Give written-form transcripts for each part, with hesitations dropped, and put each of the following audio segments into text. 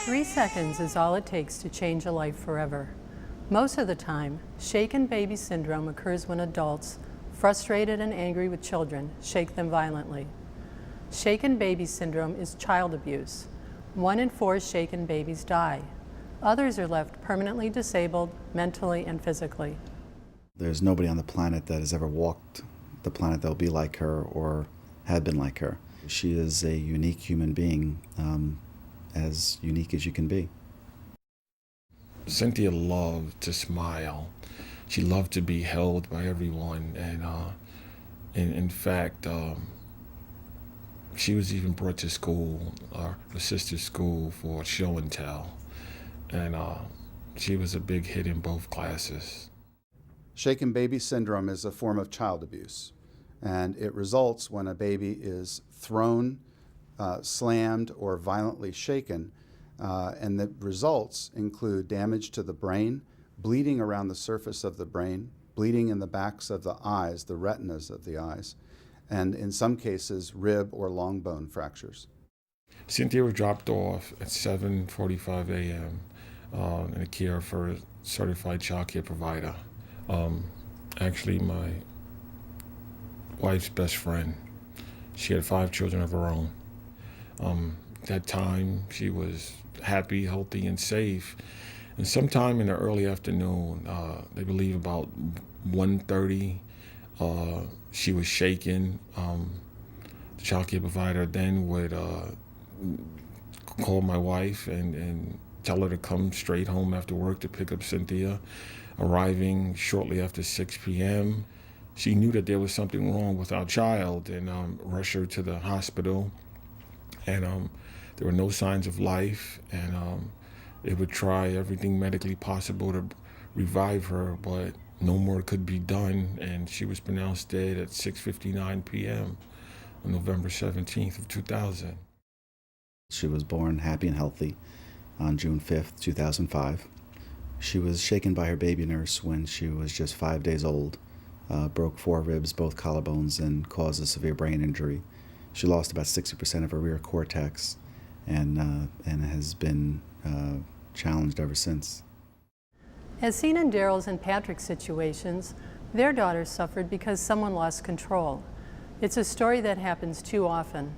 3 seconds is all it takes to change a life forever. Most of the time, shaken baby syndrome occurs when adults, frustrated and angry with children, shake them violently. Shaken baby syndrome is child abuse. 1 in 4 shaken babies die. Others are left permanently disabled, mentally and physically. There's nobody on the planet that has ever walked the planet that will be like her or had been like her. She is a unique human being, as unique as you can be. Cynthia loved to smile. She loved to be held by everyone, and in fact, she was even brought to school, her sister's school, for show and tell, and she was a big hit in both classes. Shaken baby syndrome is a form of child abuse, and it results when a baby is thrown, slammed, or violently shaken, and the results include damage to the brain, bleeding around the surface of the brain, bleeding in the backs of the eyes, the retinas of the eyes, and in some cases, rib or long bone fractures. Cynthia was dropped off at 7:45 a.m. In the care of her certified child care provider. Actually, my wife's best friend. She had 5 children of her own. That time, she was happy, healthy, and safe. And sometime in the early afternoon, they believe about 1:30, she was shaken. The child care provider then would call my wife and tell her to come straight home after work to pick up Cynthia. Arriving shortly after 6 p.m., she knew that there was something wrong with our child and rushed her to the hospital. And there were no signs of life, and they would try everything medically possible to revive her, but no more could be done, and she was pronounced dead at 6:59 p.m. on November 17th of 2000. She was born happy and healthy on June 5th, 2005. She was shaken by her baby nurse when she was just 5 days old, broke 4 ribs, both collarbones, and caused a severe brain injury. She lost about 60% of her rear cortex and has been challenged ever since. As seen in Daryl's and Patrick's situations, their daughters suffered because someone lost control. It's a story that happens too often.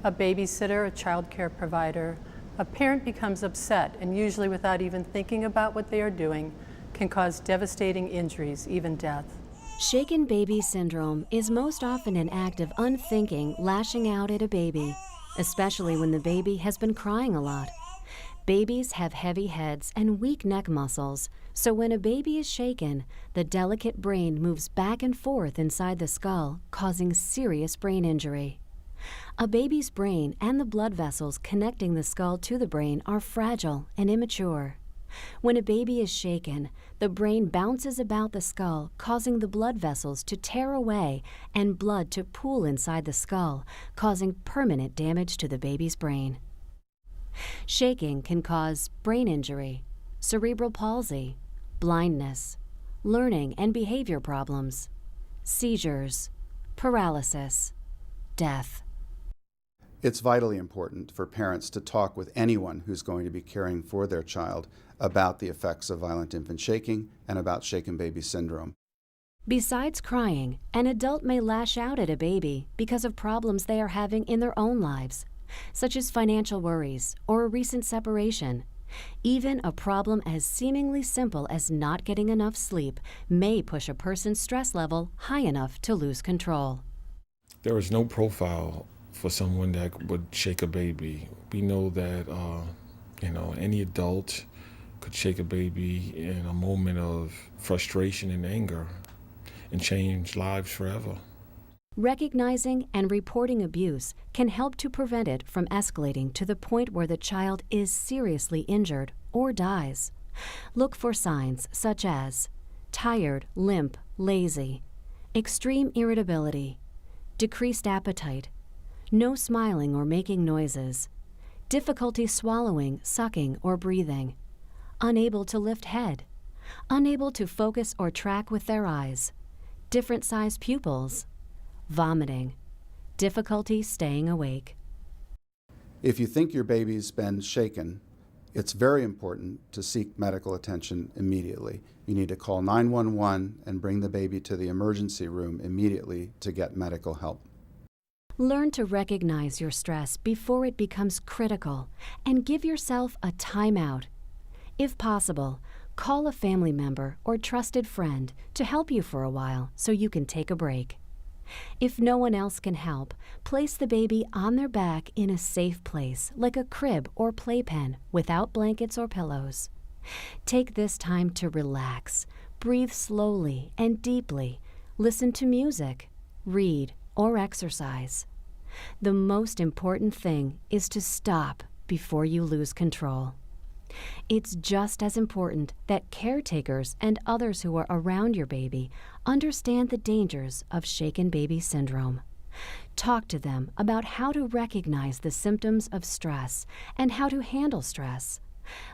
A babysitter, a child care provider, a parent becomes upset and usually without even thinking about what they are doing can cause devastating injuries, even death. Shaken baby syndrome is most often an act of unthinking lashing out at a baby, especially when the baby has been crying a lot. Babies have heavy heads and weak neck muscles, so when a baby is shaken, the delicate brain moves back and forth inside the skull, causing serious brain injury. A baby's brain and the blood vessels connecting the skull to the brain are fragile and immature. When a baby is shaken, the brain bounces about the skull, causing the blood vessels to tear away and blood to pool inside the skull, causing permanent damage to the baby's brain. Shaking can cause brain injury, cerebral palsy, blindness, learning and behavior problems, seizures, paralysis, death. It's vitally important for parents to talk with anyone who's going to be caring for their child about the effects of violent infant shaking and about shaken baby syndrome. Besides crying, an adult may lash out at a baby because of problems they are having in their own lives, such as financial worries or a recent separation. Even a problem as seemingly simple as not getting enough sleep may push a person's stress level high enough to lose control. There is no profile for someone that would shake a baby. We know that any adult could shake a baby in a moment of frustration and anger and change lives forever. Recognizing and reporting abuse can help to prevent it from escalating to the point where the child is seriously injured or dies. Look for signs such as tired, limp, lazy, extreme irritability, decreased appetite, no smiling or making noises, difficulty swallowing, sucking, or breathing, unable to lift head, unable to focus or track with their eyes, different sized pupils, vomiting, difficulty staying awake. If you think your baby's been shaken, It's very important to seek medical attention immediately. You need to call 911 and bring the baby to the emergency room immediately to get medical help. Learn to recognize your stress before it becomes critical and give yourself a timeout. If possible, call a family member or trusted friend to help you for a while so you can take a break. If no one else can help, place the baby on their back in a safe place, like a crib or playpen, without blankets or pillows. Take this time to relax, breathe slowly and deeply, listen to music, read, or exercise. The most important thing is to stop before you lose control. It's just as important that caretakers and others who are around your baby understand the dangers of shaken baby syndrome. Talk to them about how to recognize the symptoms of stress and how to handle stress.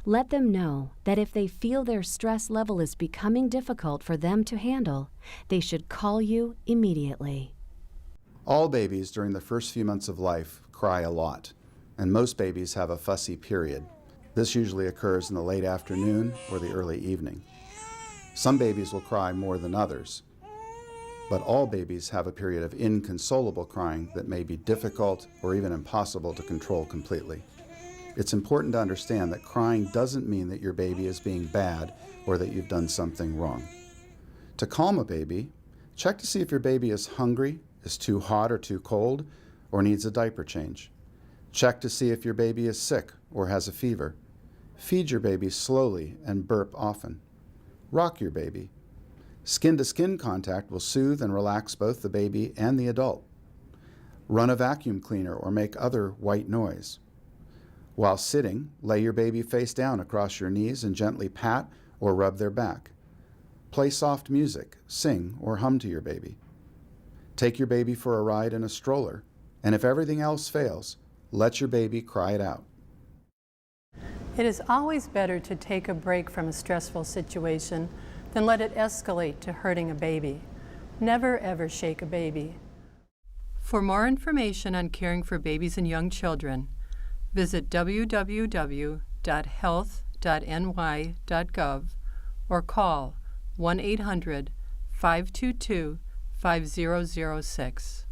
Let them know that if they feel their stress level is becoming difficult for them to handle, they should call you immediately. All babies during the first few months of life cry a lot, and most babies have a fussy period. This usually occurs in the late afternoon or the early evening. Some babies will cry more than others, but all babies have a period of inconsolable crying that may be difficult or even impossible to control completely. It's important to understand that crying doesn't mean that your baby is being bad or that you've done something wrong. To calm a baby, check to see if your baby is hungry, is too hot or too cold, or needs a diaper change. Check to see if your baby is sick or has a fever. Feed your baby slowly and burp often. Rock your baby. Skin-to-skin contact will soothe and relax both the baby and the adult. Run a vacuum cleaner or make other white noise. While sitting, lay your baby face down across your knees and gently pat or rub their back. Play soft music, sing, or hum to your baby. Take your baby for a ride in a stroller, and if everything else fails, let your baby cry it out. It is always better to take a break from a stressful situation than let it escalate to hurting a baby. Never ever shake a baby. For more information on caring for babies and young children, visit www.health.ny.gov or call 1-800-522-5006.